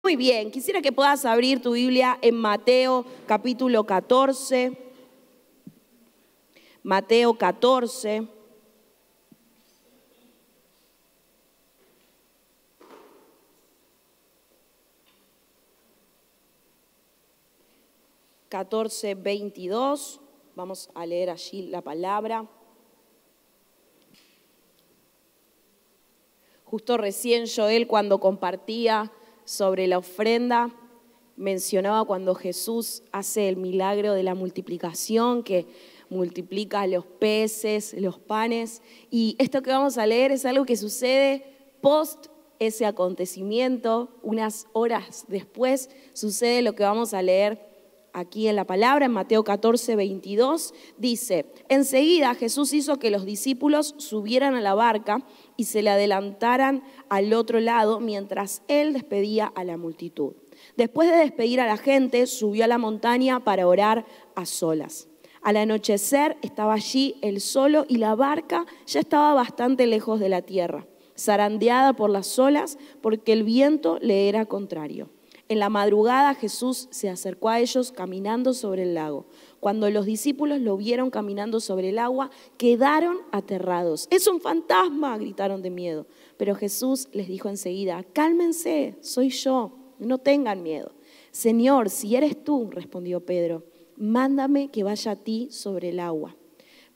Muy bien, quisiera que puedas abrir tu Biblia en Mateo capítulo 14. Mateo 14. Catorce, 22. Vamos a leer allí la palabra. Justo recién Joel, cuando compartía sobre la ofrenda, mencionaba cuando Jesús hace el milagro de la multiplicación, que multiplica los peces, los panes. Y esto que vamos a leer es algo que sucede post ese acontecimiento. Unas horas después sucede lo que vamos a leer aquí en la palabra, en Mateo 14, 22, dice: enseguida Jesús hizo que los discípulos subieran a la barca y se le adelantaran al otro lado mientras él despedía a la multitud. Después de despedir a la gente, subió a la montaña para orar a solas. Al anochecer estaba allí él solo y la barca ya estaba bastante lejos de la tierra, zarandeada por las olas porque el viento le era contrario. En la madrugada Jesús se acercó a ellos caminando sobre el lago. Cuando los discípulos lo vieron caminando sobre el agua, quedaron aterrados. ¡Es un fantasma!, gritaron de miedo. Pero Jesús les dijo enseguida: cálmense, soy yo, no tengan miedo. Señor, si eres tú, respondió Pedro, mándame que vaya a ti sobre el agua.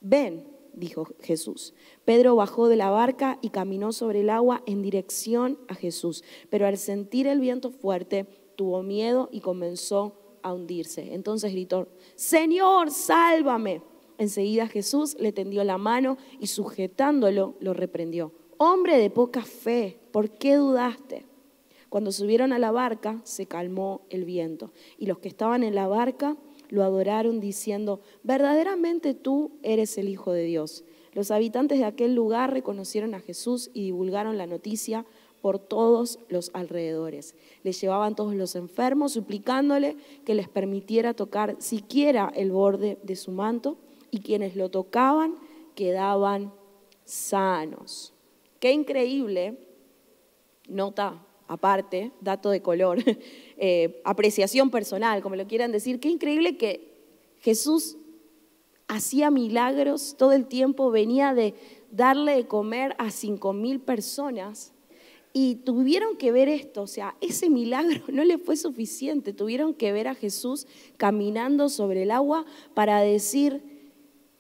Ven, dijo Jesús. Pedro bajó de la barca y caminó sobre el agua en dirección a Jesús. Pero al sentir el viento fuerte, tuvo miedo y comenzó a hundirse. Entonces gritó: Señor, sálvame. Enseguida Jesús le tendió la mano y sujetándolo lo reprendió: hombre de poca fe, ¿por qué dudaste? Cuando subieron a la barca se calmó el viento y los que estaban en la barca lo adoraron diciendo: verdaderamente tú eres el Hijo de Dios. Los habitantes de aquel lugar reconocieron a Jesús y divulgaron la noticia por todos los alrededores. Le llevaban todos los enfermos, suplicándole que les permitiera tocar siquiera el borde de su manto, y quienes lo tocaban quedaban sanos. Qué increíble, nota aparte, dato de color, apreciación personal, como lo quieran decir, qué increíble que Jesús hacía milagros todo el tiempo, venía de darle de comer a 5.000 personas. Y tuvieron que ver esto, o sea, ese milagro no les fue suficiente, tuvieron que ver a Jesús caminando sobre el agua para decir: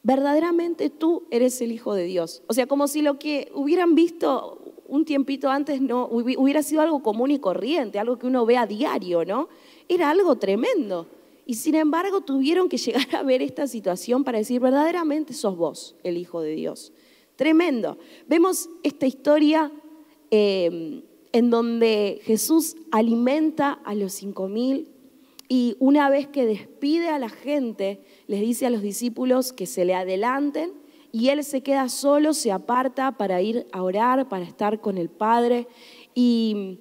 verdaderamente tú eres el Hijo de Dios. O sea, como si lo que hubieran visto un tiempito antes no hubiera sido algo común y corriente, algo que uno ve a diario, ¿no? Era algo tremendo. Y sin embargo tuvieron que llegar a ver esta situación para decir: verdaderamente sos vos el Hijo de Dios. Tremendo. Vemos esta historia en donde Jesús alimenta a los 5.000 y una vez que despide a la gente, les dice a los discípulos que se le adelanten y él se queda solo, se aparta para ir a orar, para estar con el Padre. Y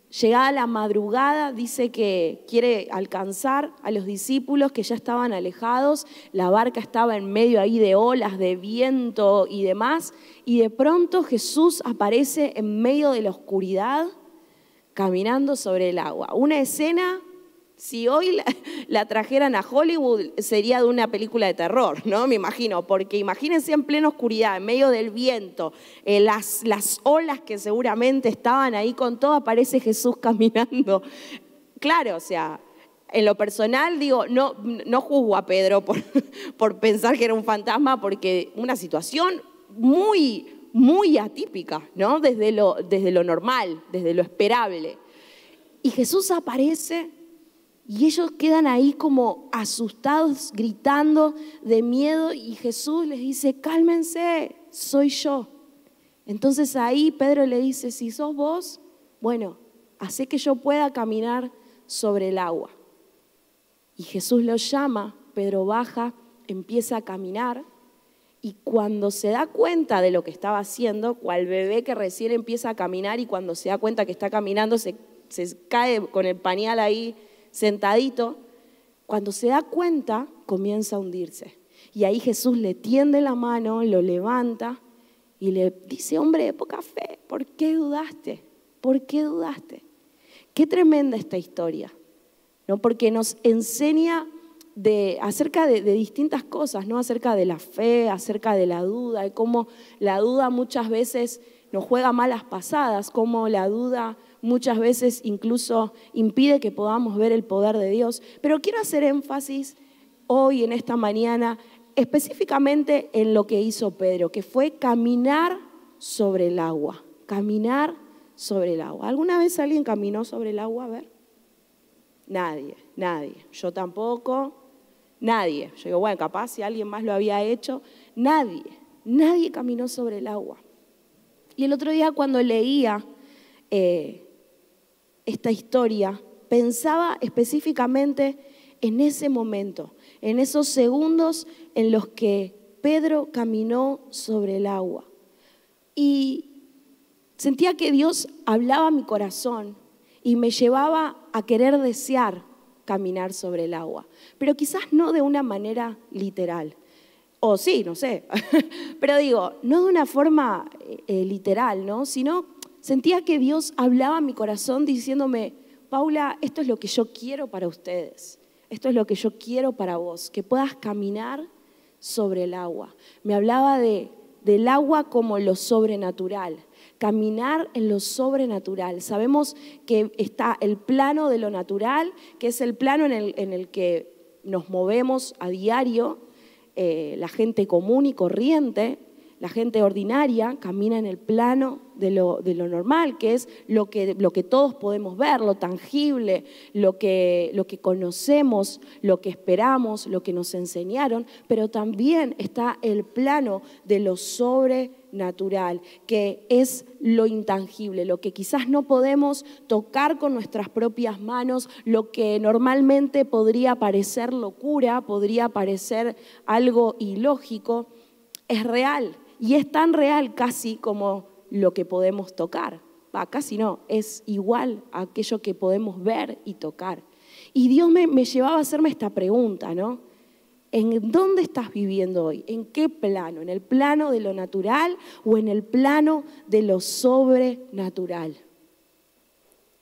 llegada la madrugada dice que quiere alcanzar a los discípulos que ya estaban alejados. La barca estaba en medio ahí de olas, de viento y demás. Y de pronto Jesús aparece en medio de la oscuridad, caminando sobre el agua. Una escena, si hoy la trajeran a Hollywood, sería de una película de terror, ¿no? Me imagino, porque imagínense en plena oscuridad, en medio del viento, las olas que seguramente estaban ahí con todo, aparece Jesús caminando. Claro, o sea, en lo personal digo, no juzgo a Pedro por pensar que era un fantasma, porque una situación muy atípica, ¿no? Desde lo normal, desde lo esperable. Y Jesús aparece y ellos quedan ahí como asustados, gritando de miedo, y Jesús les dice: cálmense, soy yo. Entonces ahí Pedro le dice: si sos vos, bueno, hacé que yo pueda caminar sobre el agua. Y Jesús lo llama, Pedro baja, empieza a caminar, y cuando se da cuenta de lo que estaba haciendo, cual bebé que recién empieza a caminar y cuando se da cuenta que está caminando se cae con el pañal ahí sentadito, cuando se da cuenta comienza a hundirse. Y ahí Jesús le tiende la mano, lo levanta y le dice: hombre de poca fe, ¿por qué dudaste? ¿Por qué dudaste? Qué tremenda esta historia, ¿no? Porque nos enseña acerca de distintas cosas, ¿no? Acerca de la fe, acerca de la duda, de cómo la duda muchas veces nos juega malas pasadas, cómo la duda muchas veces incluso impide que podamos ver el poder de Dios. Pero quiero hacer énfasis hoy, en esta mañana, específicamente en lo que hizo Pedro, que fue caminar sobre el agua. Caminar sobre el agua. ¿Alguna vez alguien caminó sobre el agua? A ver. Nadie. Yo tampoco. Nadie. Yo digo, bueno, capaz si alguien más lo había hecho. Nadie caminó sobre el agua. Y el otro día cuando leía esta historia, pensaba específicamente en ese momento, en esos segundos en los que Pedro caminó sobre el agua. Y sentía que Dios hablaba a mi corazón y me llevaba a querer desear caminar sobre el agua, pero quizás no de una manera literal. O sí, no sé, pero digo, no de una forma literal, ¿no? Sino sentía que Dios hablaba a mi corazón diciéndome, Paula, esto es lo que yo quiero para ustedes, esto es lo que yo quiero para vos, que puedas caminar sobre el agua. Me hablaba del agua como lo sobrenatural, caminar en lo sobrenatural. Sabemos que está el plano de lo natural, que es el plano en el que nos movemos a diario. La gente común y corriente, la gente ordinaria, camina en el plano de lo normal, que es lo que todos podemos ver, lo tangible, lo que conocemos, lo que esperamos, lo que nos enseñaron, pero también está el plano de lo sobrenatural, que es lo intangible, lo que quizás no podemos tocar con nuestras propias manos, lo que normalmente podría parecer locura, podría parecer algo ilógico, es real. Y es tan real casi como lo que podemos tocar. Casi no, es igual a aquello que podemos ver y tocar. Y Dios me llevaba a hacerme esta pregunta, ¿no? ¿En dónde estás viviendo hoy? ¿En qué plano? ¿En el plano de lo natural o en el plano de lo sobrenatural?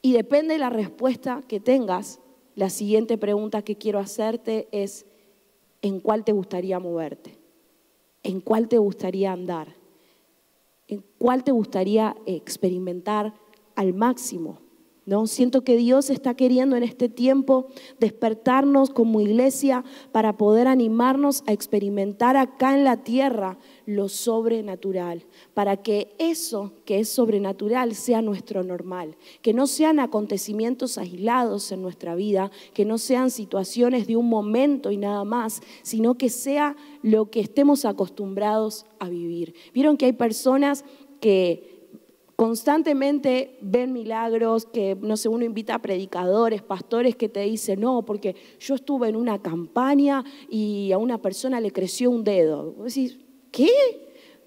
Y depende de la respuesta que tengas, la siguiente pregunta que quiero hacerte es, ¿en cuál te gustaría moverte? ¿En cuál te gustaría andar? ¿En cuál te gustaría experimentar al máximo? ¿No? Siento que Dios está queriendo en este tiempo despertarnos como iglesia para poder animarnos a experimentar acá en la tierra lo sobrenatural, para que eso que es sobrenatural sea nuestro normal, que no sean acontecimientos aislados en nuestra vida, que no sean situaciones de un momento y nada más, sino que sea lo que estemos acostumbrados a vivir. Vieron que hay personas que constantemente ven milagros, que no sé, uno invita a predicadores, pastores que te dicen, no, porque yo estuve en una campaña y a una persona le creció un dedo. Vos decís, ¿qué?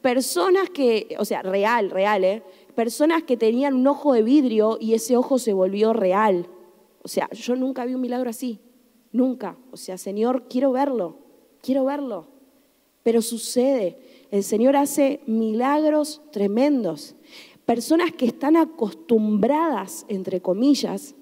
Personas que, o sea, real, personas que tenían un ojo de vidrio y ese ojo se volvió real. O sea, yo nunca vi un milagro así, nunca. O sea, Señor, quiero verlo. Pero sucede, el Señor hace milagros tremendos. Personas que están acostumbradas, entre comillas,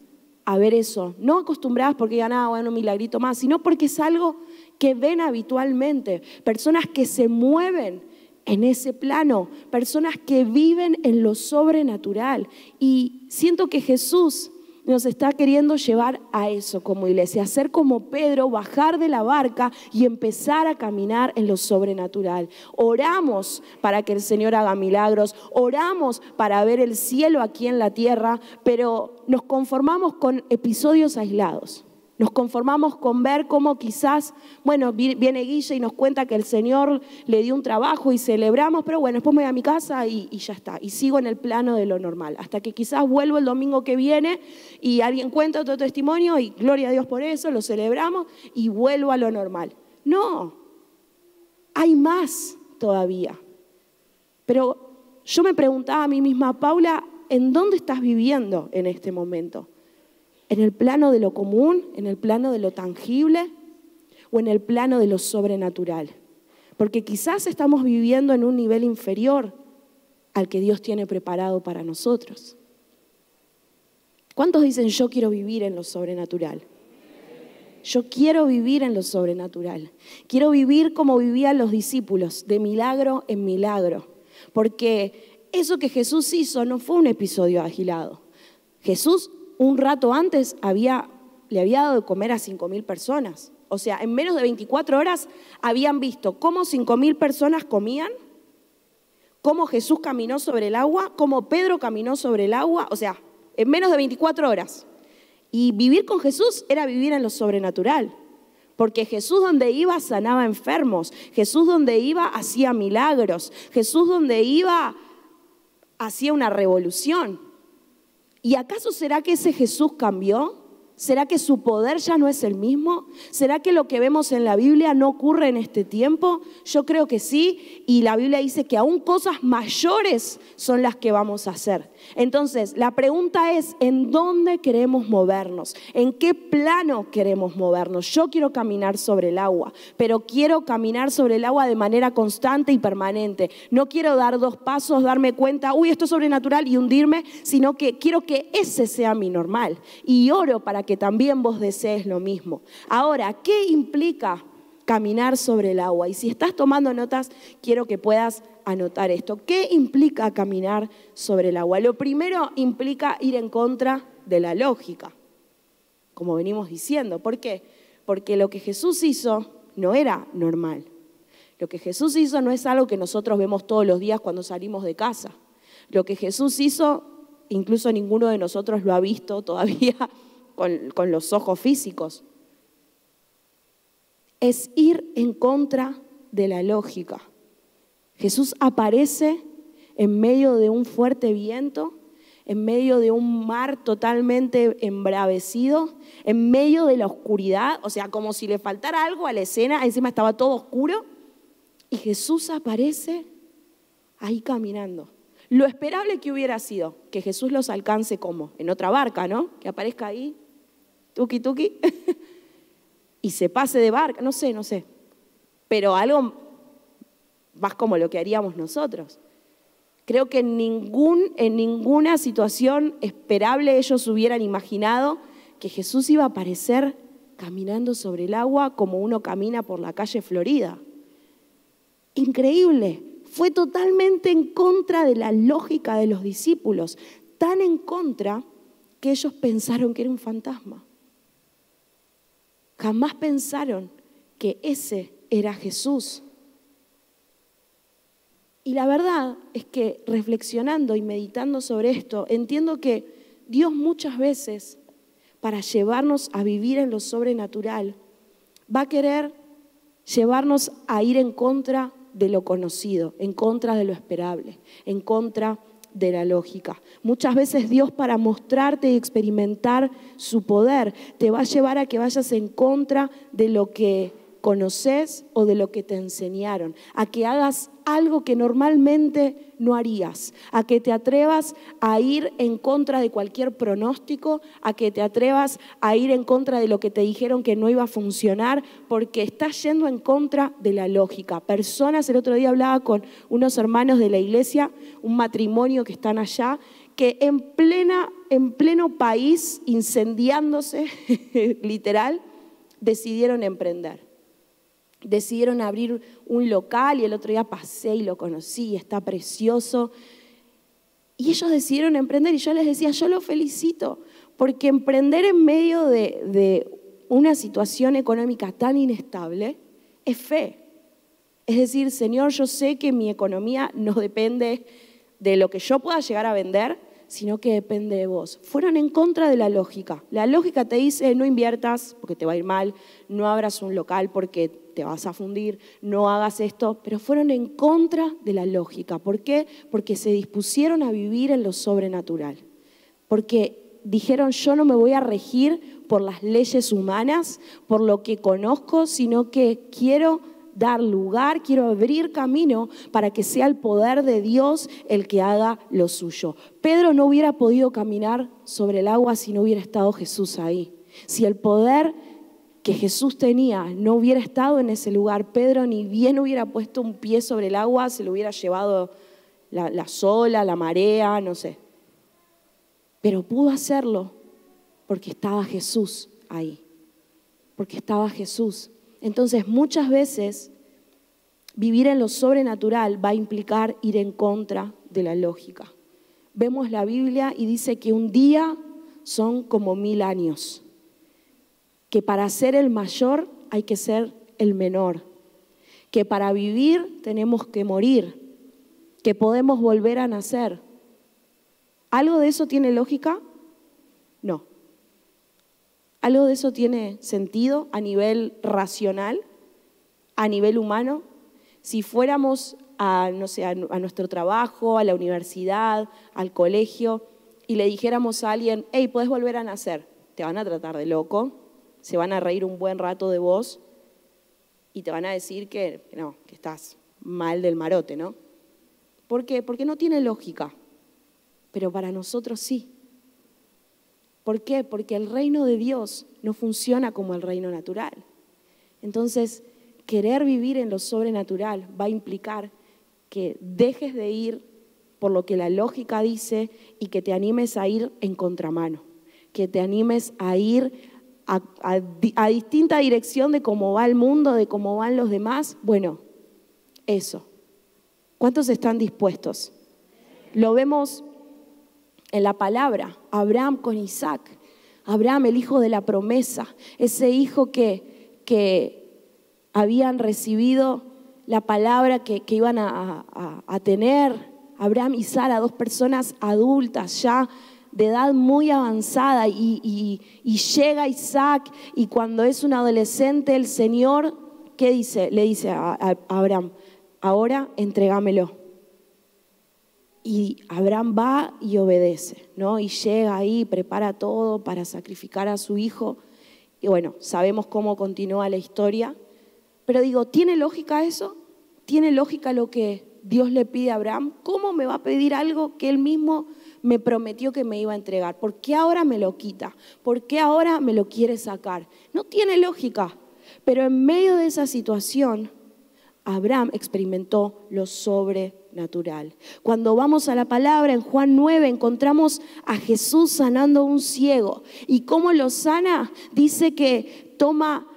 a ver eso. No acostumbradas porque digan, bueno, un milagrito más, sino porque es algo que ven habitualmente. Personas que se mueven en ese plano, personas que viven en lo sobrenatural. Y siento que Jesús nos está queriendo llevar a eso como iglesia, a ser como Pedro, bajar de la barca y empezar a caminar en lo sobrenatural. Oramos para que el Señor haga milagros, oramos para ver el cielo aquí en la tierra, pero nos conformamos con episodios aislados. Nos conformamos con ver cómo quizás, bueno, viene Guille y nos cuenta que el Señor le dio un trabajo y celebramos, pero bueno, después me voy a mi casa y ya está. Y sigo en el plano de lo normal. Hasta que quizás vuelvo el domingo que viene y alguien cuenta otro testimonio y gloria a Dios por eso, lo celebramos y vuelvo a lo normal. No, hay más todavía. Pero yo me preguntaba a mí misma, Paula, ¿en dónde estás viviendo en este momento? ¿En el plano de lo común, en el plano de lo tangible o en el plano de lo sobrenatural? Porque quizás estamos viviendo en un nivel inferior al que Dios tiene preparado para nosotros. ¿Cuántos dicen yo quiero vivir en lo sobrenatural? Yo quiero vivir en lo sobrenatural. Quiero vivir como vivían los discípulos, de milagro en milagro. Porque eso que Jesús hizo no fue un episodio agilado. Jesús un rato antes le había dado de comer a 5.000 personas. O sea, en menos de 24 horas habían visto cómo 5.000 personas comían, cómo Jesús caminó sobre el agua, cómo Pedro caminó sobre el agua. O sea, en menos de 24 horas. Y vivir con Jesús era vivir en lo sobrenatural. Porque Jesús donde iba sanaba enfermos. Jesús donde iba hacía milagros. Jesús donde iba hacía una revolución. ¿Y acaso será que ese Jesús cambió? ¿Será que su poder ya no es el mismo? ¿Será que lo que vemos en la Biblia no ocurre en este tiempo? Yo creo que sí, y la Biblia dice que aún cosas mayores son las que vamos a hacer. Entonces, la pregunta es, ¿en dónde queremos movernos? ¿En qué plano queremos movernos? Yo quiero caminar sobre el agua, pero quiero caminar sobre el agua de manera constante y permanente. No quiero dar 2 pasos, darme cuenta, esto es sobrenatural y hundirme, sino que quiero que ese sea mi normal. Y oro para que también vos desees lo mismo. Ahora, ¿qué implica caminar sobre el agua? Y si estás tomando notas, quiero que puedas anotar esto. ¿Qué implica caminar sobre el agua? Lo primero implica ir en contra de la lógica, como venimos diciendo. ¿Por qué? Porque lo que Jesús hizo no era normal. Lo que Jesús hizo no es algo que nosotros vemos todos los días cuando salimos de casa. Lo que Jesús hizo, incluso ninguno de nosotros lo ha visto todavía con los ojos físicos. Es ir en contra de la lógica. Jesús aparece en medio de un fuerte viento, en medio de un mar totalmente embravecido, en medio de la oscuridad, o sea, como si le faltara algo a la escena, encima estaba todo oscuro, y Jesús aparece ahí caminando. Lo esperable que hubiera sido que Jesús los alcance como en otra barca, ¿no? Que aparezca ahí, tuki tuki, y se pase de barca, no sé, pero algo más como lo que haríamos nosotros. Creo que en ninguna situación esperable ellos hubieran imaginado que Jesús iba a aparecer caminando sobre el agua como uno camina por la calle Florida. Increíble, fue totalmente en contra de la lógica de los discípulos, tan en contra que ellos pensaron que era un fantasma. Jamás pensaron que ese era Jesús. Y la verdad es que reflexionando y meditando sobre esto, entiendo que Dios muchas veces, para llevarnos a vivir en lo sobrenatural, va a querer llevarnos a ir en contra de lo conocido, en contra de lo esperable, en contra de la lógica. Muchas veces Dios, para mostrarte y experimentar su poder, te va a llevar a que vayas en contra de lo que conoces o de lo que te enseñaron, a que hagas algo que normalmente no harías, a que te atrevas a ir en contra de cualquier pronóstico, a que te atrevas a ir en contra de lo que te dijeron que no iba a funcionar, porque estás yendo en contra de la lógica. Personas, el otro día hablaba con unos hermanos de la iglesia, un matrimonio que están allá, que en pleno país incendiándose, literal, decidieron emprender. Decidieron abrir un local y el otro día pasé y lo conocí, está precioso. Y ellos decidieron emprender y yo les decía, yo los felicito, porque emprender en medio de una situación económica tan inestable es fe. Es decir, Señor, yo sé que mi economía no depende de lo que yo pueda llegar a vender, sino que depende de vos. Fueron en contra de la lógica. La lógica te dice, no inviertas porque te va a ir mal, no abras un local porque te vas a fundir, no hagas esto, pero fueron en contra de la lógica. ¿Por qué? Porque se dispusieron a vivir en lo sobrenatural. Porque dijeron, yo no me voy a regir por las leyes humanas, por lo que conozco, sino que quiero dar lugar, quiero abrir camino para que sea el poder de Dios el que haga lo suyo. Pedro no hubiera podido caminar sobre el agua si no hubiera estado Jesús ahí. Si el poder que Jesús tenía no hubiera estado en ese lugar, Pedro ni bien hubiera puesto un pie sobre el agua, se lo hubiera llevado la ola, la marea, no sé. Pero pudo hacerlo Porque estaba Jesús ahí. Porque estaba Jesús. Entonces, muchas veces, vivir en lo sobrenatural va a implicar ir en contra de la lógica. Vemos la Biblia y dice que un día son como 1000 años. Que para ser el mayor hay que ser el menor. Que para vivir tenemos que morir. Que podemos volver a nacer. ¿Algo de eso tiene lógica? No. ¿Algo de eso tiene sentido a nivel racional, a nivel humano? Si fuéramos a nuestro trabajo, a la universidad, al colegio, y le dijéramos a alguien, hey, podés volver a nacer, te van a tratar de loco, se van a reír un buen rato de vos y te van a decir que no, que estás mal del marote, ¿no? ¿Por qué? Porque no tiene lógica, pero para nosotros sí. ¿Por qué? Porque el reino de Dios no funciona como el reino natural. Entonces, querer vivir en lo sobrenatural va a implicar que dejes de ir por lo que la lógica dice y que te animes a ir en contramano, que te animes a ir a distinta dirección de cómo va el mundo, de cómo van los demás. Bueno, eso. ¿Cuántos están dispuestos? Lo vemos en la palabra, Abraham con Isaac, Abraham el hijo de la promesa, ese hijo que habían recibido la palabra que iban a tener, Abraham y Sara, 2 personas adultas ya de edad muy avanzada y llega Isaac y cuando es un adolescente el Señor, ¿qué dice? Le dice a Abraham, ahora entrégamelo. Y Abraham va y obedece, ¿no? Y llega ahí, prepara todo para sacrificar a su hijo. Y bueno, sabemos cómo continúa la historia. Pero digo, ¿tiene lógica eso? ¿Tiene lógica lo que Dios le pide a Abraham? ¿Cómo me va a pedir algo que él mismo me prometió que me iba a entregar? ¿Por qué ahora me lo quita? ¿Por qué ahora me lo quiere sacar? No tiene lógica. Pero en medio de esa situación, Abraham experimentó lo sobrenatural. Cuando vamos a la palabra en Juan 9 encontramos a Jesús sanando a un ciego. ¿Y cómo lo sana? Dice que toma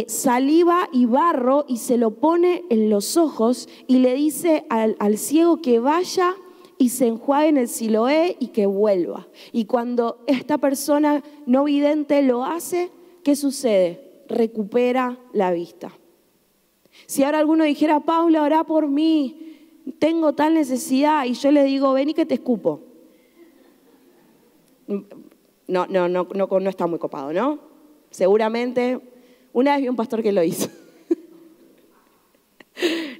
saliva y barro y se lo pone en los ojos y le dice al ciego que vaya y se enjuague en el Siloé y que vuelva. Y cuando esta persona no vidente lo hace, ¿qué sucede? Recupera la vista. Si ahora alguno dijera, Paula, orá por mí, tengo tal necesidad, y yo le digo, ven y que te escupo. No está muy copado, ¿no? Seguramente, una vez vi un pastor que lo hizo.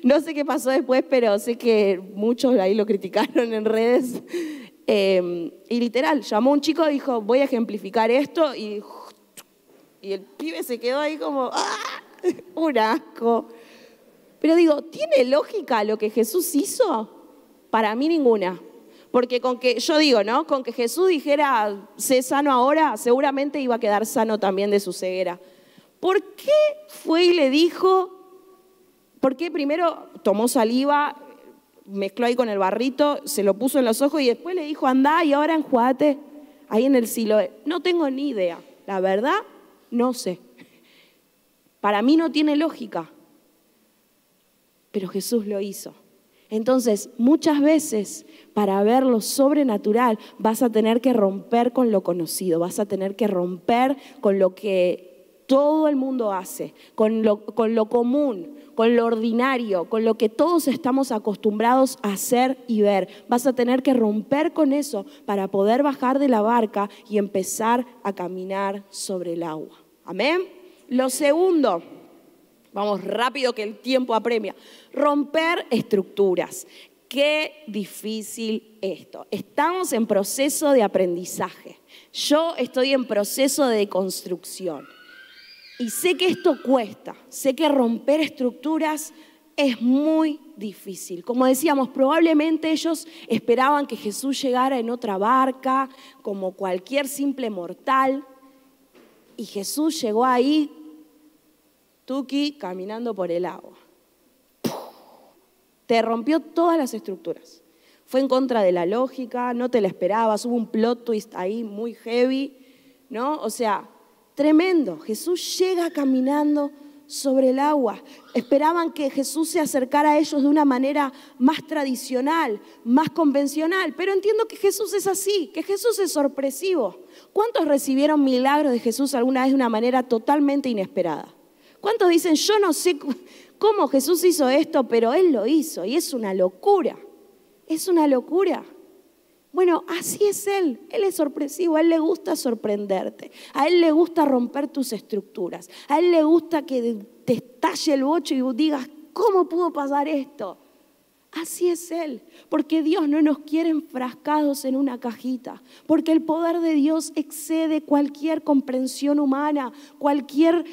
No sé qué pasó después, pero sé que muchos ahí lo criticaron en redes. Y literal, llamó a un chico y dijo, voy a ejemplificar esto, y el pibe se quedó ahí como, ¡ah! Un asco. Pero digo, ¿tiene lógica lo que Jesús hizo? Para mí ninguna. Porque con que, yo digo, ¿no? Con que Jesús dijera, sé sano ahora, seguramente iba a quedar sano también de su ceguera. ¿Por qué fue y le dijo? ¿Por qué primero tomó saliva, mezcló ahí con el barrito, se lo puso en los ojos y después le dijo, andá y ahora enjuagate ahí en el Siloé? No tengo ni idea. La verdad, no sé. Para mí no tiene lógica. Pero Jesús lo hizo. Entonces, muchas veces, para ver lo sobrenatural, vas a tener que romper con lo conocido, vas a tener que romper con lo que todo el mundo hace, con lo común, con lo ordinario, con lo que todos estamos acostumbrados a hacer y ver. Vas a tener que romper con eso para poder bajar de la barca y empezar a caminar sobre el agua. Amén. Lo segundo, vamos rápido que el tiempo apremia. Romper estructuras. Qué difícil esto. Estamos en proceso de aprendizaje. Yo estoy en proceso de construcción. Y sé que esto cuesta. Sé que romper estructuras es muy difícil. Como decíamos, probablemente ellos esperaban que Jesús llegara en otra barca, como cualquier simple mortal. Y Jesús llegó ahí, tuki, caminando por el agua. Te rompió todas las estructuras. Fue en contra de la lógica, no te la esperabas, hubo un plot twist ahí muy heavy, ¿no? O sea, tremendo. Jesús llega caminando sobre el agua. Esperaban que Jesús se acercara a ellos de una manera más tradicional, más convencional, pero entiendo que Jesús es así, que Jesús es sorpresivo. ¿Cuántos recibieron milagros de Jesús alguna vez de una manera totalmente inesperada? ¿Cuántos dicen, yo no sé cómo Jesús hizo esto, pero Él lo hizo y es una locura? Es una locura. Bueno, así es Él es sorpresivo, a Él le gusta sorprenderte, a Él le gusta romper tus estructuras, a Él le gusta que te estalle el bocho y digas, ¿cómo pudo pasar esto? Así es Él, porque Dios no nos quiere enfrascados en una cajita, porque el poder de Dios excede cualquier comprensión humana, cualquier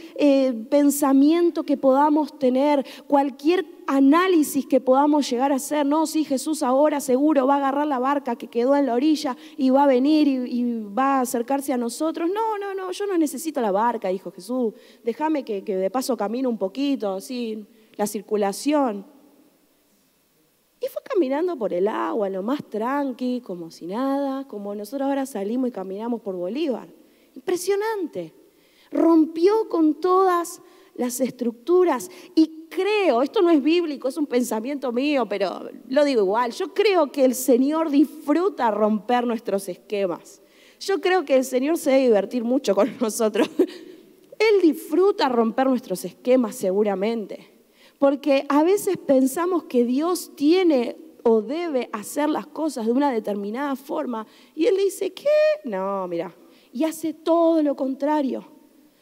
pensamiento que podamos tener, cualquier análisis que podamos llegar a hacer. No, sí, Jesús ahora seguro va a agarrar la barca que quedó en la orilla y va a venir y va a acercarse a nosotros. No, yo no necesito la barca, dijo Jesús, déjame que de paso camino un poquito, así, la circulación. Y fue caminando por el agua, lo más tranqui, como si nada, como nosotros ahora salimos y caminamos por Bolívar. Impresionante. Rompió con todas las estructuras y creo, esto no es bíblico, es un pensamiento mío, pero lo digo igual, yo creo que el Señor disfruta romper nuestros esquemas. Yo creo que el Señor se debe divertir mucho con nosotros. Él disfruta romper nuestros esquemas seguramente. Porque a veces pensamos que Dios tiene o debe hacer las cosas de una determinada forma y Él dice, ¿qué? No, mira, y hace todo lo contrario,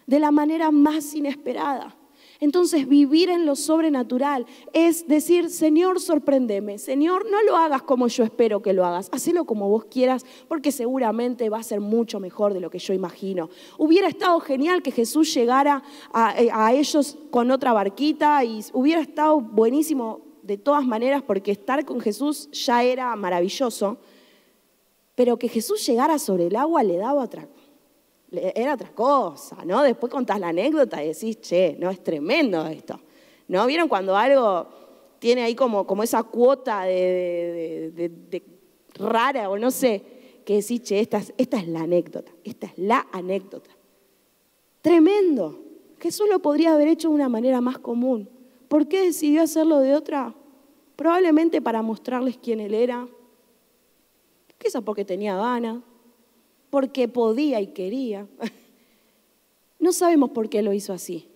de la manera más inesperada. Entonces vivir en lo sobrenatural es decir, Señor, sorpréndeme, Señor, no lo hagas como yo espero que lo hagas, hacelo como vos quieras, porque seguramente va a ser mucho mejor de lo que yo imagino. Hubiera estado genial que Jesús llegara a ellos con otra barquita y hubiera estado buenísimo de todas maneras, porque estar con Jesús ya era maravilloso, pero que Jesús llegara sobre el agua le daba era otra cosa, ¿no? Después contás la anécdota y decís, che, no, es tremendo esto, ¿no? ¿Vieron cuando algo tiene ahí como esa cuota de rara o no sé, que decís, che, esta es la anécdota, Tremendo. Jesús lo podría haber hecho de una manera más común. ¿Por qué decidió hacerlo de otra? Probablemente para mostrarles quién Él era, quizás porque tenía ganas, porque podía y quería. No sabemos por qué lo hizo así,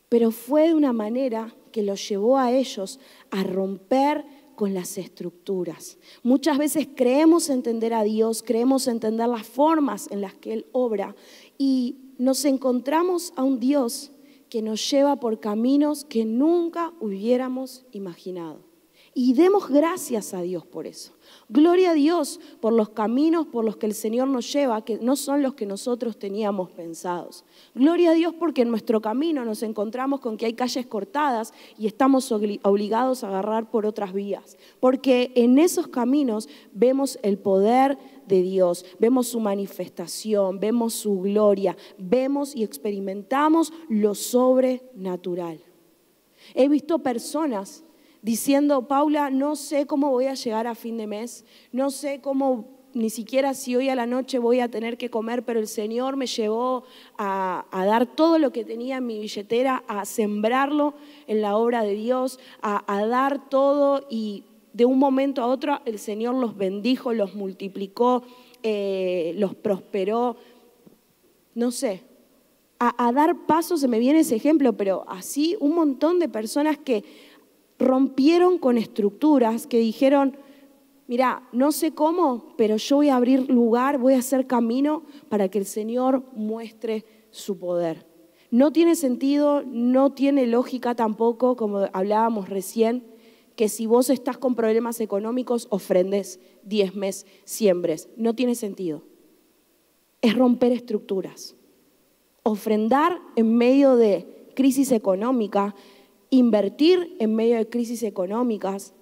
pero fue de una manera que los llevó a ellos a romper con las estructuras. Muchas veces creemos entender a Dios, creemos entender las formas en las que Él obra y nos encontramos a un Dios que nos lleva por caminos que nunca hubiéramos imaginado. Y demos gracias a Dios por eso. Gloria a Dios por los caminos por los que el Señor nos lleva, que no son los que nosotros teníamos pensados. Gloria a Dios porque en nuestro camino nos encontramos con que hay calles cortadas y estamos obligados a agarrar por otras vías. Porque en esos caminos vemos el poder de Dios, vemos su manifestación, vemos su gloria, vemos y experimentamos lo sobrenatural. He visto personas diciendo, Paula, no sé cómo voy a llegar a fin de mes, no sé cómo, ni siquiera si hoy a la noche voy a tener que comer, pero el Señor me llevó a dar todo lo que tenía en mi billetera, a sembrarlo en la obra de Dios, a dar todo y de un momento a otro el Señor los bendijo, los multiplicó, los prosperó, no sé. A dar pasos se me viene ese ejemplo, pero así un montón de personas que rompieron con estructuras, que dijeron, mira, no sé cómo, pero yo voy a abrir lugar, voy a hacer camino para que el Señor muestre su poder. No tiene sentido, no tiene lógica tampoco, como hablábamos recién, que si vos estás con problemas económicos, ofrendes, diezmes, siembres. No tiene sentido. Es romper estructuras. Ofrendar en medio de crisis económica, invertir en medio de crisis económicas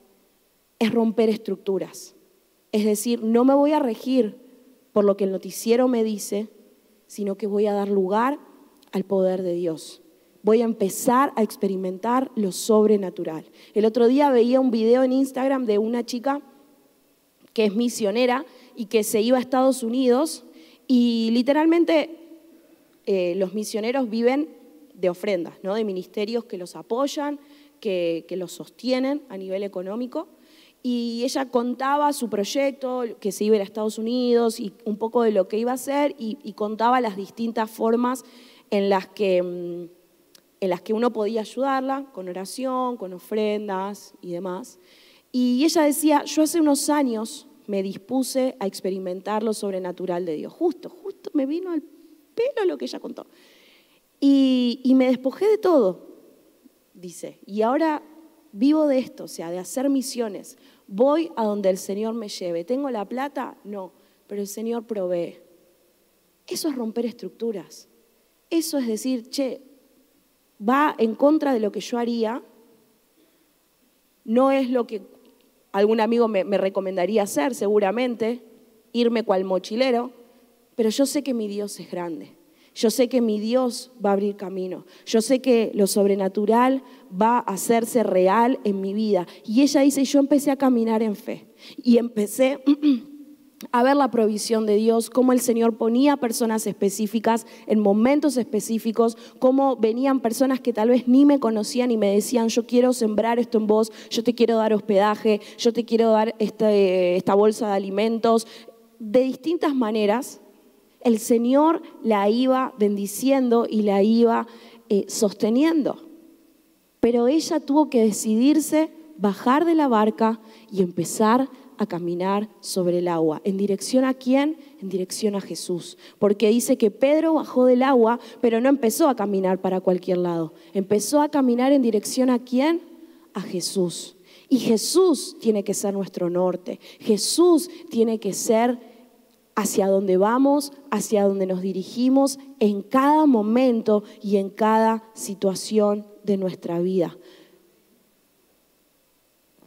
es romper estructuras. Es decir, no me voy a regir por lo que el noticiero me dice, sino que voy a dar lugar al poder de Dios. Voy a empezar a experimentar lo sobrenatural. El otro día veía un video en Instagram de una chica que es misionera y que se iba a Estados Unidos Y literalmente los misioneros viven de ofrendas, ¿no? De ministerios que los apoyan, que los sostienen a nivel económico. Y ella contaba su proyecto, que se iba a ir a Estados Unidos y un poco de lo que iba a hacer y contaba las distintas formas en las que uno podía ayudarla, con oración, con ofrendas y demás. Y ella decía, yo hace unos años me dispuse a experimentar lo sobrenatural de Dios. Justo me vino al pelo lo que ella contó. Y me despojé de todo, dice, y ahora vivo de esto, o sea, de hacer misiones. Voy a donde el Señor me lleve. ¿Tengo la plata? No, pero el Señor provee. Eso es romper estructuras. Eso es decir, va en contra de lo que yo haría, no es lo que algún amigo me recomendaría hacer, seguramente, irme cual mochilero, pero yo sé que mi Dios es grande. Yo sé que mi Dios va a abrir camino. Yo sé que lo sobrenatural va a hacerse real en mi vida. Y ella dice, yo empecé a caminar en fe. Y empecé a ver la provisión de Dios, cómo el Señor ponía personas específicas en momentos específicos, cómo venían personas que tal vez ni me conocían y me decían, yo quiero sembrar esto en vos, yo te quiero dar hospedaje, yo te quiero dar esta bolsa de alimentos. De distintas maneras, el Señor la iba bendiciendo y la iba sosteniendo. Pero ella tuvo que decidirse, bajar de la barca y empezar a caminar sobre el agua. ¿En dirección a quién? En dirección a Jesús. Porque dice que Pedro bajó del agua, pero no empezó a caminar para cualquier lado. Empezó a caminar en dirección a quién? A Jesús. Y Jesús tiene que ser nuestro norte. Jesús tiene que ser hacia donde vamos, hacia donde nos dirigimos en cada momento y en cada situación de nuestra vida.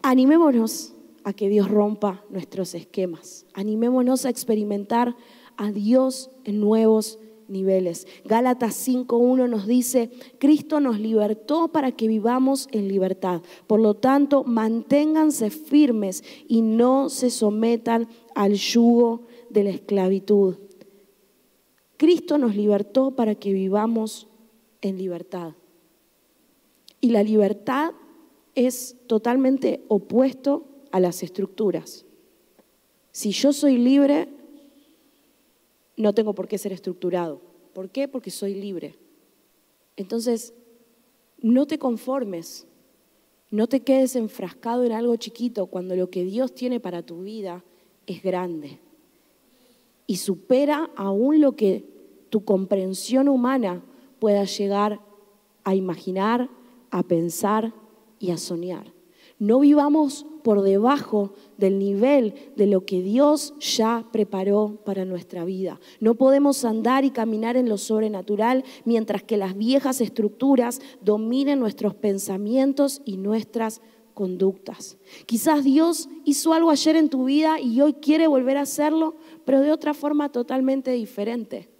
Animémonos a que Dios rompa nuestros esquemas. Animémonos a experimentar a Dios en nuevos niveles. Gálatas 5:1 nos dice, Cristo nos libertó para que vivamos en libertad. Por lo tanto, manténganse firmes y no se sometan al yugo de la esclavitud. Cristo nos libertó para que vivamos en libertad. Y la libertad es totalmente opuesto a las estructuras. Si yo soy libre, no tengo por qué ser estructurado. ¿Por qué? Porque soy libre. Entonces, no te conformes, no te quedes enfrascado en algo chiquito cuando lo que Dios tiene para tu vida es grande y supera aún lo que tu comprensión humana pueda llegar a imaginar, a pensar y a soñar. No vivamos por debajo del nivel de lo que Dios ya preparó para nuestra vida. No podemos andar y caminar en lo sobrenatural mientras que las viejas estructuras dominen nuestros pensamientos y nuestras conductas. Quizás Dios hizo algo ayer en tu vida y hoy quiere volver a hacerlo, pero de otra forma totalmente diferente.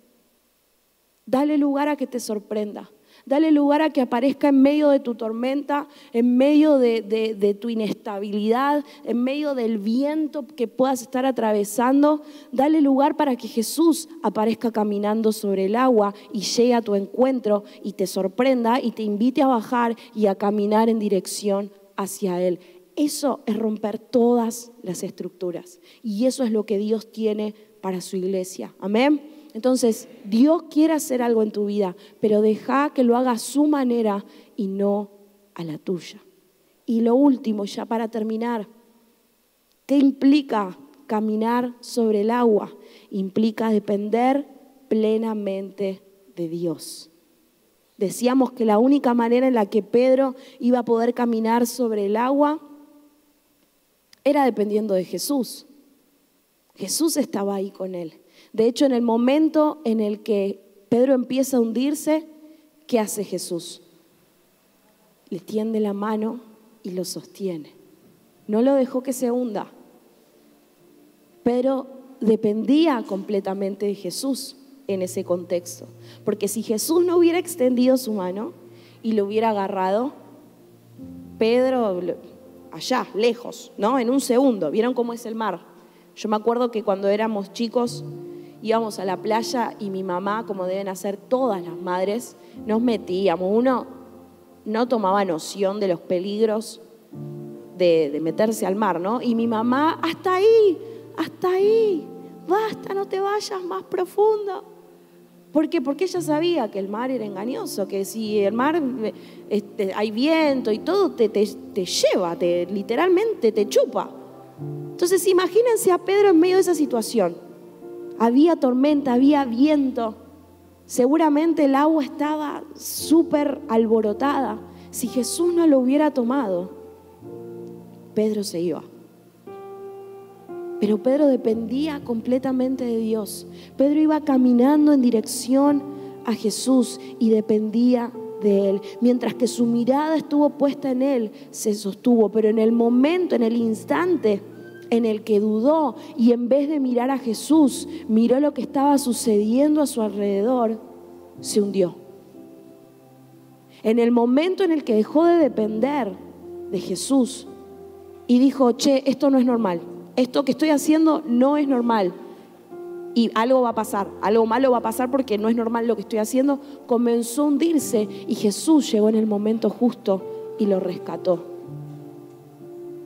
Dale lugar a que te sorprenda. Dale lugar a que aparezca en medio de tu tormenta, en medio de tu inestabilidad, en medio del viento que puedas estar atravesando. Dale lugar para que Jesús aparezca caminando sobre el agua y llegue a tu encuentro y te sorprenda y te invite a bajar y a caminar en dirección hacia Él. Eso es romper todas las estructuras y eso es lo que Dios tiene para su iglesia. Amén. Entonces, Dios quiere hacer algo en tu vida, pero deja que lo haga a su manera y no a la tuya. Y lo último, ya para terminar, ¿qué implica caminar sobre el agua? Implica depender plenamente de Dios. Decíamos que la única manera en la que Pedro iba a poder caminar sobre el agua era dependiendo de Jesús. Jesús estaba ahí con él. De hecho, en el momento en el que Pedro empieza a hundirse, ¿qué hace Jesús? Le tiende la mano y lo sostiene. No lo dejó que se hunda. Pedro dependía completamente de Jesús en ese contexto. Porque si Jesús no hubiera extendido su mano y lo hubiera agarrado, Pedro allá, lejos, ¿no? En un segundo. ¿Vieron cómo es el mar? Yo me acuerdo que cuando éramos chicos íbamos a la playa y mi mamá, como deben hacer todas las madres, nos metíamos. Uno no tomaba noción de los peligros de meterse al mar, ¿no? Y mi mamá, hasta ahí, basta, no te vayas más profundo. ¿Por qué? Porque ella sabía que el mar era engañoso, que si el mar hay viento y todo, te lleva, literalmente te chupa. Entonces imagínense a Pedro en medio de esa situación. Había tormenta, había viento, seguramente el agua estaba súper alborotada. Si Jesús no lo hubiera tomado, Pedro se iba. Pero Pedro dependía completamente de Dios. Pedro iba caminando en dirección a Jesús y dependía de Él. Mientras que su mirada estuvo puesta en Él, se sostuvo. Pero en el momento, en el instante en el que dudó y en vez de mirar a Jesús, miró lo que estaba sucediendo a su alrededor, se hundió. En el momento en el que dejó de depender de Jesús y dijo, che, esto no es normal. Esto que estoy haciendo no es normal y algo va a pasar, algo malo va a pasar porque no es normal lo que estoy haciendo. Comenzó a hundirse y Jesús llegó en el momento justo y lo rescató.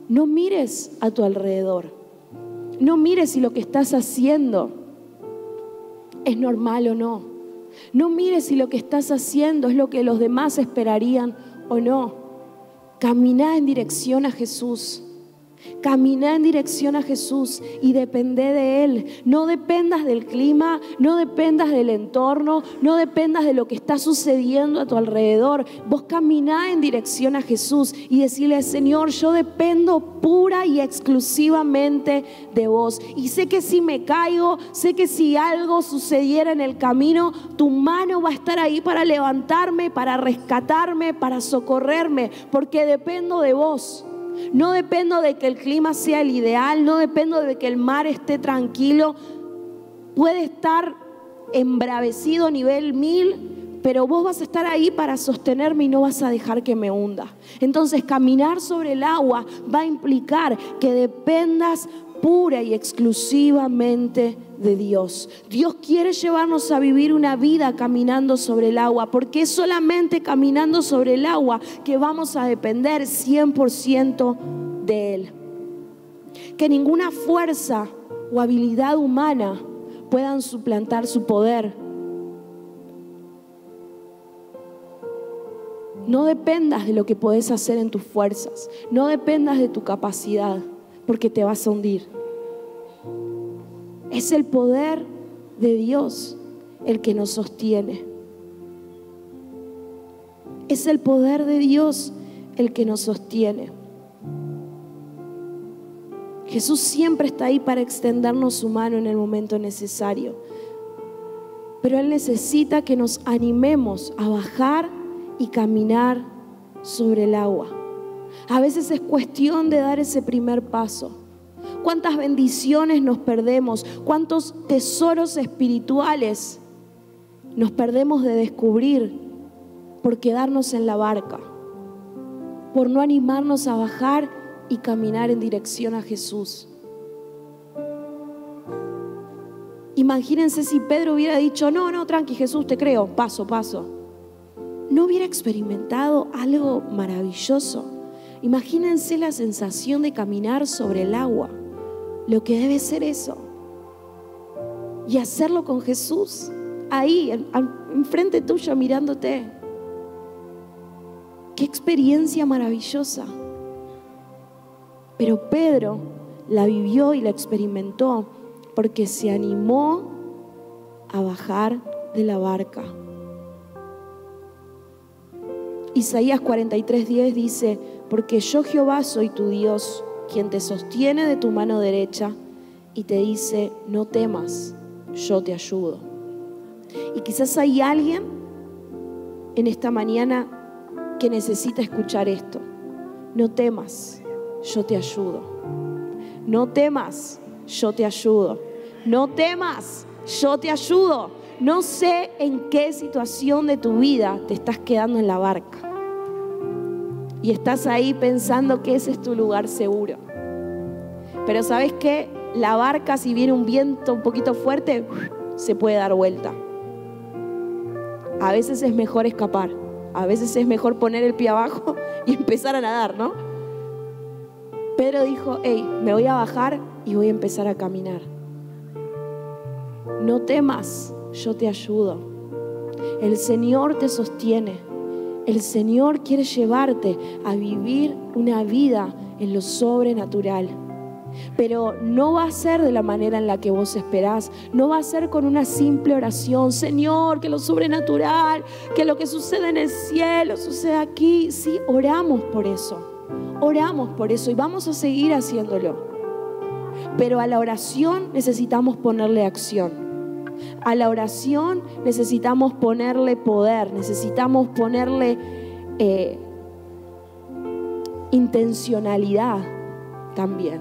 No mires a tu alrededor, no mires si lo que estás haciendo es normal o no. No mires si lo que estás haciendo es lo que los demás esperarían o no. Camina en dirección a Jesús. Camina en dirección a Jesús y depende de Él. No dependas del clima, no dependas del entorno, no dependas de lo que está sucediendo a tu alrededor. Vos camina en dirección a Jesús y decirle, Señor, yo dependo pura y exclusivamente de vos. Y sé que si me caigo, sé que si algo sucediera en el camino, tu mano va a estar ahí para levantarme, para rescatarme, para socorrerme, porque dependo de vos. No dependo de que el clima sea el ideal, no dependo de que el mar esté tranquilo. Puede estar embravecido nivel 1000, pero vos vas a estar ahí para sostenerme y no vas a dejar que me hunda. Entonces caminar sobre el agua va a implicar que dependas pura y exclusivamente de Dios. Dios quiere llevarnos a vivir una vida caminando sobre el agua, porque es solamente caminando sobre el agua que vamos a depender 100% de Él. Que ninguna fuerza o habilidad humana puedan suplantar su poder. No dependas de lo que podés hacer en tus fuerzas, no dependas de tu capacidad, porque te vas a hundir. Es el poder de Dios el que nos sostiene. Es el poder de Dios el que nos sostiene. Jesús siempre está ahí para extendernos su mano en el momento necesario. Pero Él necesita que nos animemos a bajar y caminar sobre el agua. A veces es cuestión de dar ese primer paso. ¿Cuántas bendiciones nos perdemos? ¿Cuántos tesoros espirituales nos perdemos de descubrir por quedarnos en la barca? Por no animarnos a bajar y caminar en dirección a Jesús. Imagínense si Pedro hubiera dicho, no, tranqui Jesús, te creo, paso. No hubiera experimentado algo maravilloso. Imagínense la sensación de caminar sobre el agua, lo que debe ser eso. Y hacerlo con Jesús, ahí, enfrente tuyo, mirándote. ¡Qué experiencia maravillosa! Pero Pedro la vivió y la experimentó porque se animó a bajar de la barca. Isaías 43:10 dice, porque yo Jehová soy tu Dios, quien te sostiene de tu mano derecha y te dice, no temas, yo te ayudo. Y quizás hay alguien en esta mañana que necesita escuchar esto. No temas, yo te ayudo. No temas, yo te ayudo. No temas, yo te ayudo. No sé en qué situación de tu vida te estás quedando en la barca y estás ahí pensando que ese es tu lugar seguro. Pero ¿sabes qué? La barca, si viene un viento un poquito fuerte, se puede dar vuelta. A veces es mejor escapar, a veces es mejor poner el pie abajo y empezar a nadar, ¿no? Pedro dijo, hey, me voy a bajar y voy a empezar a caminar. No temas, yo te ayudo. El Señor te sostiene. El Señor quiere llevarte a vivir una vida en lo sobrenatural. Pero no va a ser de la manera en la que vos esperás. No va a ser con una simple oración. Señor, que lo sobrenatural, que lo que sucede en el cielo suceda aquí. Sí, oramos por eso. Oramos por eso y vamos a seguir haciéndolo. Pero a la oración necesitamos ponerle acción. A la oración necesitamos ponerle poder. Necesitamos ponerle intencionalidad también.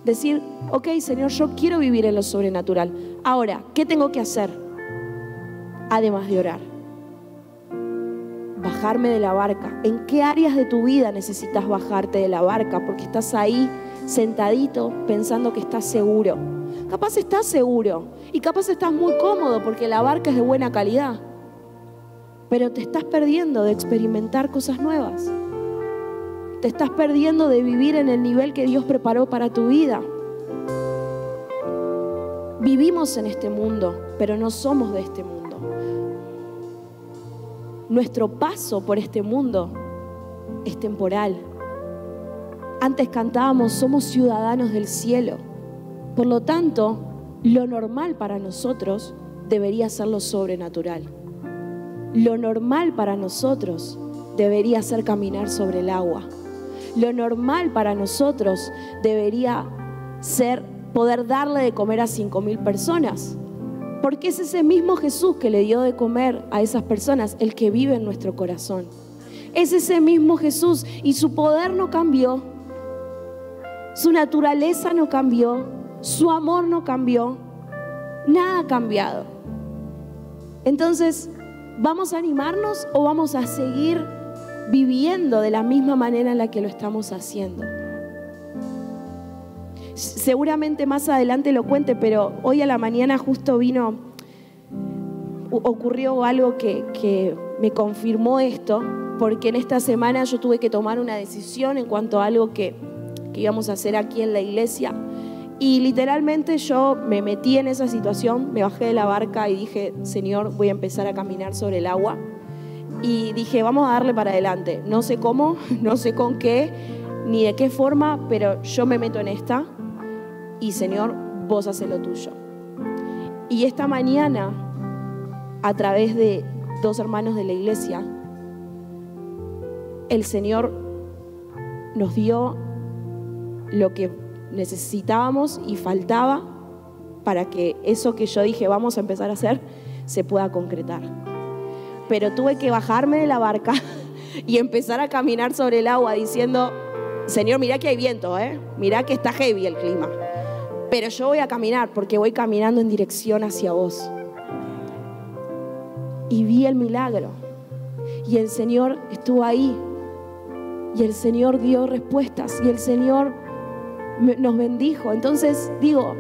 Decir, ok, Señor, yo quiero vivir en lo sobrenatural. Ahora, ¿qué tengo que hacer? Además de orar. Bajarme de la barca. ¿En qué áreas de tu vida necesitas bajarte de la barca? Porque estás ahí sentadito pensando que estás seguro. Capaz estás seguro y capaz estás muy cómodo porque la barca es de buena calidad. Pero te estás perdiendo de experimentar cosas nuevas. Te estás perdiendo de vivir en el nivel que Dios preparó para tu vida. Vivimos en este mundo, pero no somos de este mundo. Nuestro paso por este mundo es temporal. Antes cantábamos, somos ciudadanos del cielo. Por lo tanto, lo normal para nosotros debería ser lo sobrenatural. Lo normal para nosotros debería ser caminar sobre el agua. Lo normal para nosotros debería ser poder darle de comer a 5.000 personas. Porque es ese mismo Jesús que le dio de comer a esas personas, el que vive en nuestro corazón. Es ese mismo Jesús y su poder no cambió. Su naturaleza no cambió. Su amor no cambió. Nada ha cambiado. Entonces, ¿vamos a animarnos o vamos a seguir viviendo de la misma manera en la que lo estamos haciendo? Seguramente más adelante lo cuente, pero hoy a la mañana justo ocurrió algo que me confirmó esto, porque en esta semana yo tuve que tomar una decisión en cuanto a algo que íbamos a hacer aquí en la iglesia. Y literalmente yo me metí en esa situación, me bajé de la barca y dije, Señor, voy a empezar a caminar sobre el agua. Y dije, vamos a darle para adelante. No sé cómo, no sé con qué, ni de qué forma, pero yo me meto en esta. Y Señor, vos haces lo tuyo. Y esta mañana, a través de 2 hermanos de la iglesia, el Señor nos dio lo que necesitábamos y faltaba para que eso que yo dije vamos a empezar a hacer se pueda concretar. Pero tuve que bajarme de la barca y empezar a caminar sobre el agua diciendo, Señor, mirá que hay viento, mirá que está heavy el clima, pero yo voy a caminar porque voy caminando en dirección hacia vos. Y vi el milagro y el Señor estuvo ahí y el Señor dio respuestas y el Señor nos bendijo. Entonces digo,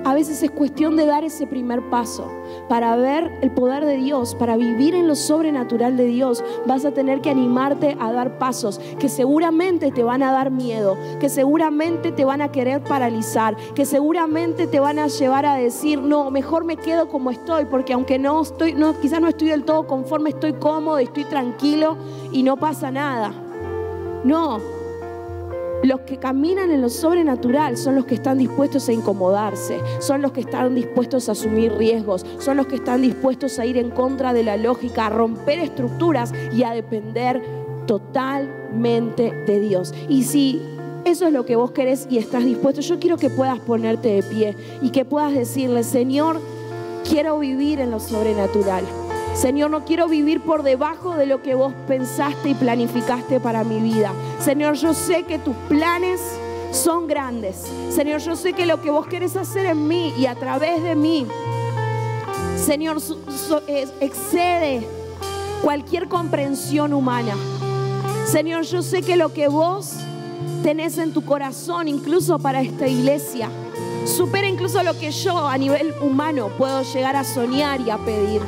a veces es cuestión de dar ese primer paso para ver el poder de Dios, para vivir en lo sobrenatural de Dios. Vas a tener que animarte a dar pasos que seguramente te van a dar miedo, que seguramente te van a querer paralizar, que seguramente te van a llevar a decir, no, mejor me quedo como estoy, porque aunque quizás no estoy del todo conforme, estoy cómodo, estoy tranquilo y no pasa nada. No. Los que caminan en lo sobrenatural son los que están dispuestos a incomodarse, son los que están dispuestos a asumir riesgos, son los que están dispuestos a ir en contra de la lógica, a romper estructuras y a depender totalmente de Dios. Y si eso es lo que vos querés y estás dispuesto, yo quiero que puedas ponerte de pie y que puedas decirle, Señor, quiero vivir en lo sobrenatural. Señor, no quiero vivir por debajo de lo que vos pensaste y planificaste para mi vida. Señor, yo sé que tus planes son grandes. Señor, yo sé que lo que vos querés hacer en mí y a través de mí, Señor, excede cualquier comprensión humana. Señor, yo sé que lo que vos tenés en tu corazón, incluso para esta iglesia, Supera incluso lo que yo a nivel humano puedo llegar a soñar y a pedir.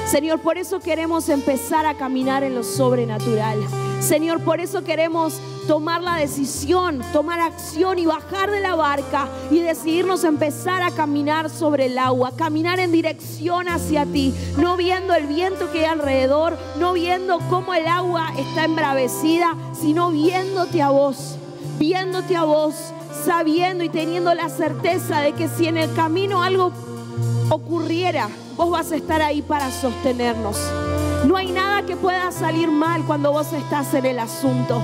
Señor, por eso queremos empezar a caminar en lo sobrenatural. Señor, por eso queremos tomar la decisión, tomar acción y bajar de la barca y decidirnos empezar a caminar sobre el agua, caminar en dirección hacia ti, no viendo el viento que hay alrededor, no viendo cómo el agua está embravecida, sino viéndote a vos, sabiendo y teniendo la certeza de que si en el camino algo ocurriera, vos vas a estar ahí para sostenernos. No hay nada que pueda salir mal cuando vos estás en el asunto.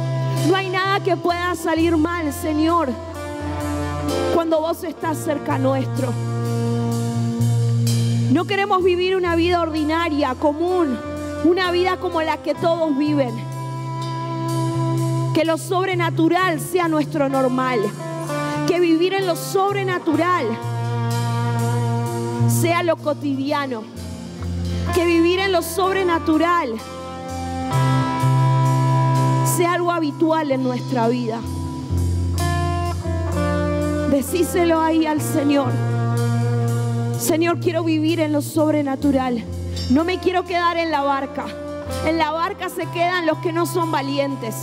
No hay nada que pueda salir mal, Señor, cuando vos estás cerca nuestro. No queremos vivir una vida ordinaria, común, una vida como la que todos viven. Que lo sobrenatural sea nuestro normal. Que vivir en lo sobrenatural sea lo cotidiano. Que vivir en lo sobrenatural sea algo habitual en nuestra vida. Decíselo ahí al Señor. Señor, quiero vivir en lo sobrenatural. No me quiero quedar en la barca. En la barca se quedan los que no son valientes.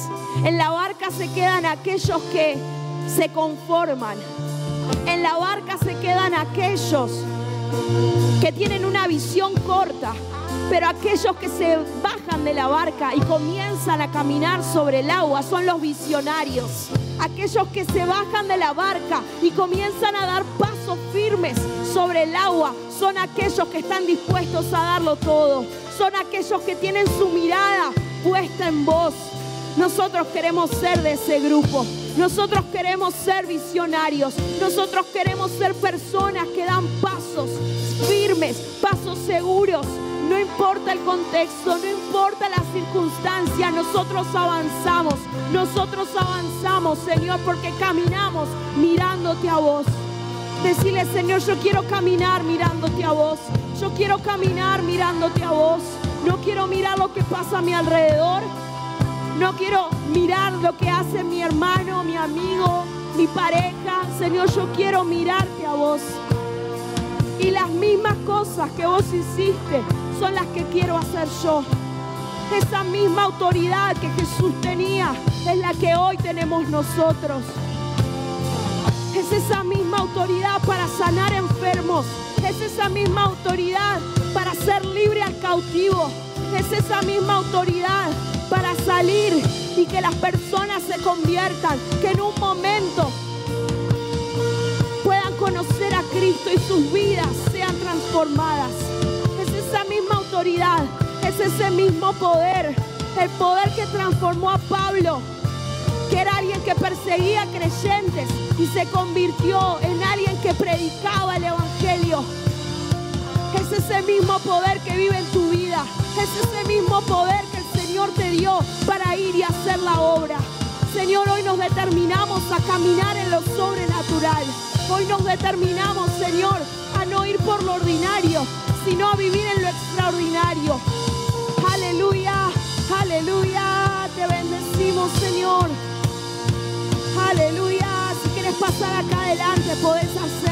En la barca se quedan aquellos que se conforman. En la barca se quedan aquellos que tienen una visión corta. Pero aquellos que se bajan de la barca y comienzan a caminar sobre el agua son los visionarios. Aquellos que se bajan de la barca y comienzan a dar pasos firmes sobre el agua son aquellos que están dispuestos a darlo todo. Son aquellos que tienen su mirada puesta en vos. Nosotros queremos ser de ese grupo. Nosotros queremos ser visionarios. Nosotros queremos ser personas que dan pasos firmes, pasos seguros. No importa el contexto, no importa la circunstancia, nosotros avanzamos, Señor, porque caminamos mirándote a vos. Decirle, Señor, yo quiero caminar mirándote a vos, yo quiero caminar mirándote a vos. No quiero mirar lo que pasa a mi alrededor, no quiero mirar lo que hace mi hermano, mi amigo, mi pareja. Señor, yo quiero mirarte a vos. Y las mismas cosas que vos hiciste son las que quiero hacer yo. Esa misma autoridad que Jesús tenía es la que hoy tenemos nosotros. Es esa misma autoridad para sanar enfermos. Es esa misma autoridad para hacer libre al cautivo. Es esa misma autoridad para salir y que las personas se conviertan, que en un momento puedan conocer a Cristo y sus vidas sean transformadas. Esa misma autoridad, es ese mismo poder, el poder que transformó a Pablo, que era alguien que perseguía creyentes y se convirtió en alguien que predicaba el evangelio. Es ese mismo poder que vive en tu vida, es ese mismo poder que el Señor te dio para ir y hacer la obra. Señor, hoy nos determinamos a caminar en lo sobrenatural. Hoy nos determinamos, Señor, a no ir por lo ordinario, sino a vivir en lo extraordinario. Aleluya, aleluya, te bendecimos, Señor. Aleluya, si quieres pasar acá adelante, podés hacer.